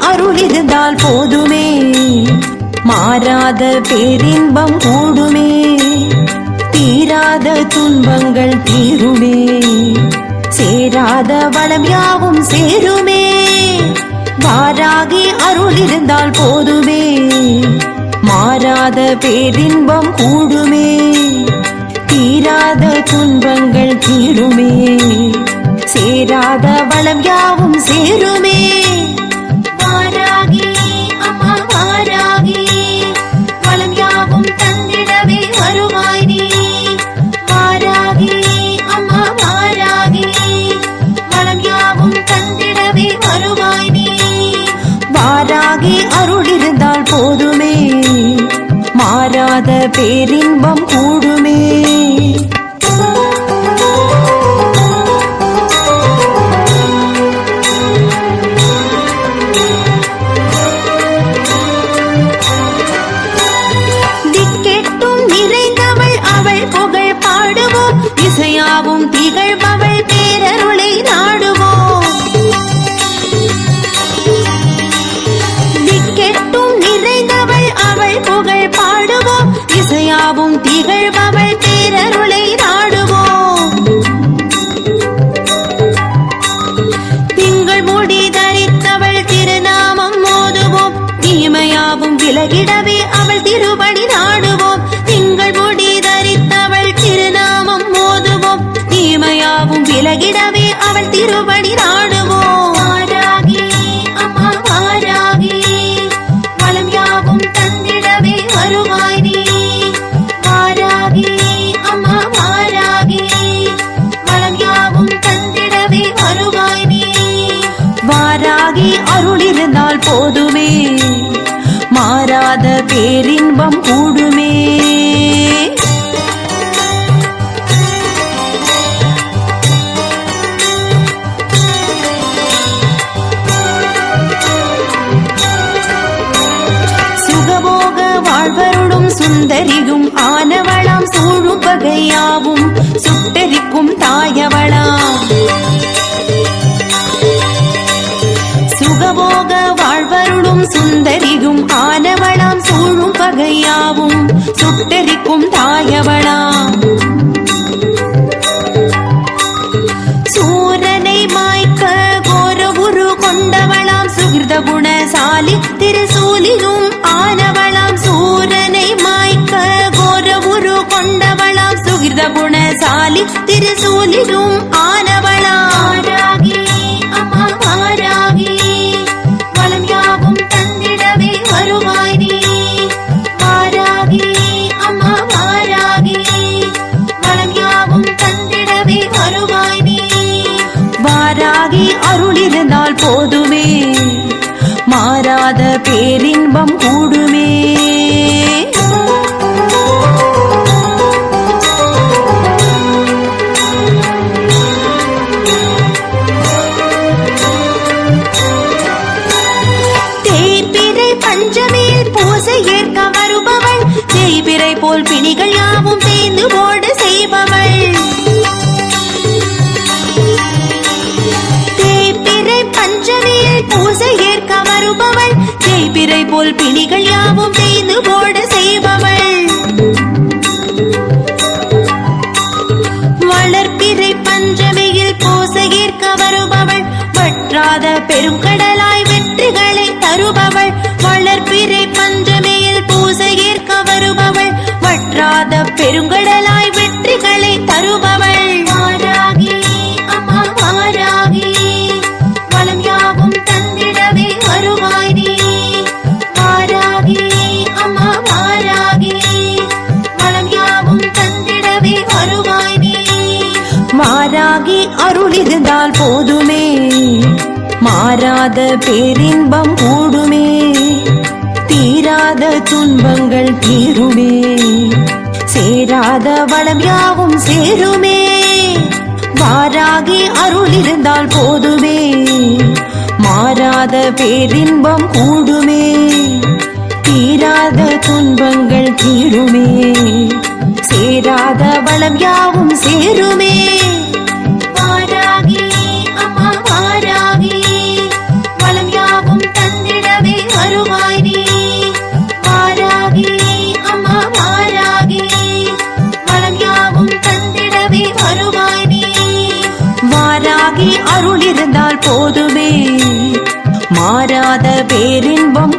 அருள் இருந்தால் போதுமே, மாறாத பேரின்பம் கூடுமே, தீராத துன்பங்கள் தீருமே, சேராத வளம் யாவும் சேருமே. வாராகி அருள் இருந்தால் போதுமே, மாறாத பேரின்பம் கூடுமே, தீராத துன்பங்கள் தீருமே, சேராத வளம் யாவும் சேருமே. வாராகி அம்மா வாராகி, வளம் யாவும் தந்திடவே வருவாய் நீ. வாராகி அம்மா வாராகி, வளம் யாவும் தந்திடவே வருவாய் நீ. வாராகி அருள் இருந்தால் போதுமே, மாறாத பேரின்பம் கூடுமே. திக்கெட்டும் நிறைந்தவள் அவள் புகழ் பாடுவோம், இசையாவும் திகழ்பவள் பேரருளை நாடுவோம். திக்கெட்டும் நிறைந்தவள் அவள் புகழ் பாடுவோம், இசையாவும் திகழ்பவள் பேரருளை நாடுவோம். திங்கள் முடி தரித்தவள் திருநாமம் மோதுவோம், தீமையாவும் விலகிடவே அவள் திருவடி நாடுவோம். திங்கள் முடி தரித்தவள் திருநாமம் மோதுவோம், தீமையாவும் விலகிடவே அவள் திருவடி நாடுவோம். வாராகி அம்மா வாராகி, வளம் யாவும் தந்திடவே வருவாய் நீ. வாராகி அம்மா வாராகி, வளம் யாவும் தந்திடவே வருவாய் நீ. வாராகி அருள் இருந்தால் போதுமே, மாறாத பேரின்பம் கூடுமே. சுகபோக வாழ்வருடும் சுந்தரியும் ஆனவளாம், சூழும் பகையாவும் சுட்டரிக்கும் தாயவளாம். சுகபோக வாழ்வருடும் சுந்தரியும் ஆனவளாம், சூழும் பகையாவும் சுட்டரிக்கும் தாயவளாம். சூரனை மாய்க்க கோர உரு கொண்டவளாம், சுகிர்த குணசாலி திருசூலியும் ஆனவளாம். சூரனை மாய்க்க கோர உரு கொண்டவளாம், சுகிர்த குணசாலி திருசூலியும் ஆனவளாம். வாராகி அம்மா வாராகி, வளம் யாவும் தந்திடவே வருவாய் நீ. வாராகி அம்மா வாராகி, வளம் யாவும் தந்திடவே வருவாய் நீ. வாராகி அருள் இருந்தால் போதுமே, மாறாத பேரின்பம் கூடுமே. தேய்பிறை பஞ்சமியில் பூசை ஏற்க வருபவள், தேய்பிறை போல் பிணிகள் யாவும் தேய்ந்து ஓட செய்பவள். தேய்பிறை பஞ்சமியில் பூசை ஏற்க வருபவள், தேய்பிறை போல் பிணிகள் யாவும் தேய்ந்து ஓட செய்பவள். வளர்ப்பிறை பஞ்சமியில் பூசை ஏற்க வருபவள், வற்றாத பெருங்கடலாய் வெற்றிகளை தருபவள். வளர்ப்பிறை பஞ்சமியில் பூசை ஏற்க வருபவள், வற்றாத பெருங்கடலாய் வெற்றிகளை தருபவள். வாராகி அம்மா வாராகி, வளம் யாவும் தந்திடவே வருவாய் நீ. வாராகி அம்மா வாராகி, வளம் யாவும் தந்திடவே வருவாய் நீ. வாராகி அருள் இருந்தால் போதுமே, மாறாத பேரின்பம் கூடுமே, தீராத துன்பங்கள் தீருமே, சேராத வளம் யாவும் சேருமே. வாராகி அருள் இருந்தால் போதுமே, மாறாத பேரின்பம் கூடுமே, தீராத துன்பங்கள் தீருமே, சேராத வளம் யாவும் சேருமே. வாராகி அம்மா வாராகி, வளம் யாவும் தந்த போதுமே மாறாத பேரின்பம்